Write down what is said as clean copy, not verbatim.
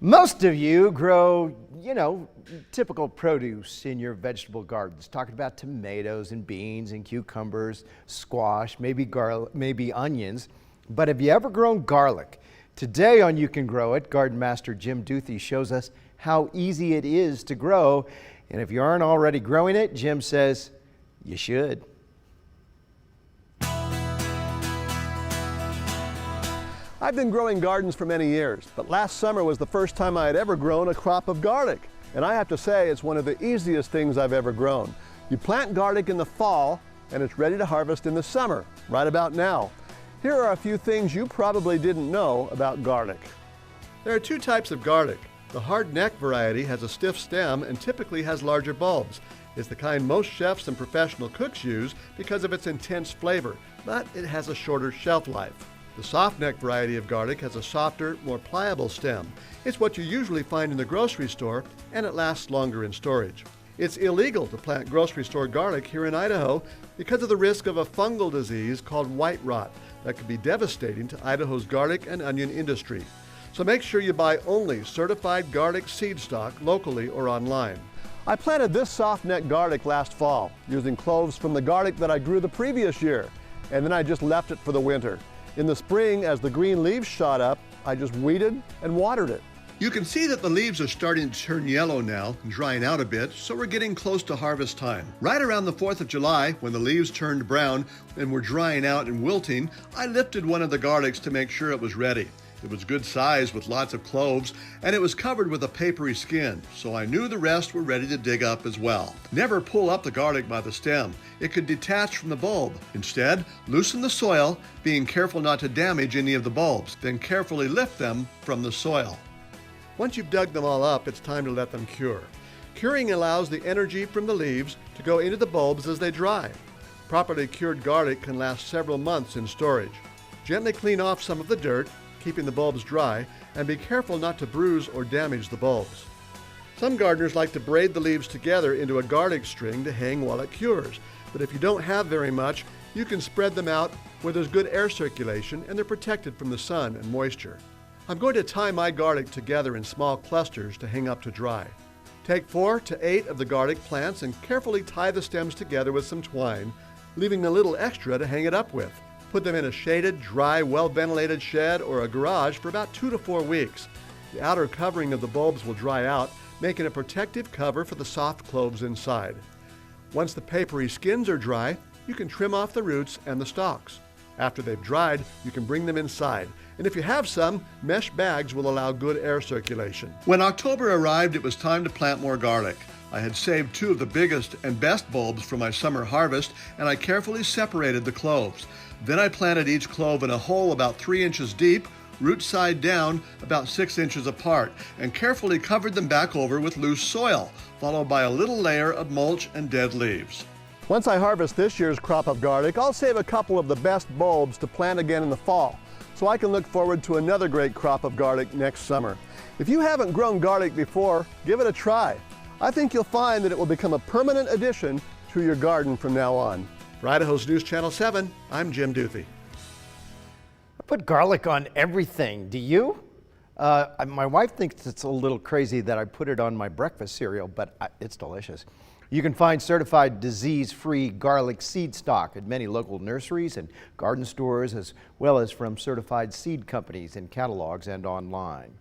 Most of you grow, typical produce in your vegetable gardens. Talking about tomatoes and beans and cucumbers, squash, maybe onions. But have you ever grown garlic? Today on You Can Grow It, Garden Master Jim Duthie shows us how easy it is to grow. And if you aren't already growing it, Jim says you should. I've been growing gardens for many years, but last summer was the first time I had ever grown a crop of garlic. And I have to say, it's one of the easiest things I've ever grown. You plant garlic in the fall, and it's ready to harvest in the summer, right about now. Here are a few things you probably didn't know about garlic. There are two types of garlic. The hard neck variety has a stiff stem and typically has larger bulbs. It's the kind most chefs and professional cooks use because of its intense flavor, but it has a shorter shelf life. The soft neck variety of garlic has a softer, more pliable stem. It's what you usually find in the grocery store, and it lasts longer in storage. It's illegal to plant grocery store garlic here in Idaho because of the risk of a fungal disease called white rot that could be devastating to Idaho's garlic and onion industry. So make sure you buy only certified garlic seed stock locally or online. I planted this soft neck garlic last fall using cloves from the garlic that I grew the previous year, and then I just left it for the winter. In the spring, as the green leaves shot up, I just weeded and watered it. You can see that the leaves are starting to turn yellow now and drying out a bit, so we're getting close to harvest time. Right around the 4th of July, when the leaves turned brown and were drying out and wilting, I lifted one of the garlics to make sure it was ready. It was good size with lots of cloves, and it was covered with a papery skin, so I knew the rest were ready to dig up as well. Never pull up the garlic by the stem. It could detach from the bulb. Instead, loosen the soil, being careful not to damage any of the bulbs, then carefully lift them from the soil. Once you've dug them all up, it's time to let them cure. Curing allows the energy from the leaves to go into the bulbs as they dry. Properly cured garlic can last several months in storage. Gently clean off some of the dirt, keeping the bulbs dry, and be careful not to bruise or damage the bulbs. Some gardeners like to braid the leaves together into a garlic string to hang while it cures, but if you don't have very much, you can spread them out where there's good air circulation and they're protected from the sun and moisture. I'm going to tie my garlic together in small clusters to hang up to dry. Take 4 to 8 of the garlic plants and carefully tie the stems together with some twine, leaving a little extra to hang it up with. Put them in a shaded, dry, well-ventilated shed or a garage for about 2 to 4 weeks. The outer covering of the bulbs will dry out, making a protective cover for the soft cloves inside. Once the papery skins are dry, you can trim off the roots and the stalks. After they've dried, you can bring them inside. And if you have some, mesh bags will allow good air circulation. When October arrived, it was time to plant more garlic. I had saved 2 of the biggest and best bulbs for my summer harvest, and I carefully separated the cloves. Then I planted each clove in a hole about 3 inches deep, root side down, about 6 inches apart, and carefully covered them back over with loose soil, followed by a little layer of mulch and dead leaves. Once I harvest this year's crop of garlic, I'll save a couple of the best bulbs to plant again in the fall, so I can look forward to another great crop of garlic next summer. If you haven't grown garlic before, give it a try. I think you'll find that it will become a permanent addition to your garden from now on. For Idaho's News Channel 7, I'm Jim Duthie. I put garlic on everything. Do you? My wife thinks it's a little crazy that I put it on my breakfast cereal, but it's delicious. You can find certified disease-free garlic seed stock at many local nurseries and garden stores, as well as from certified seed companies in catalogs and online.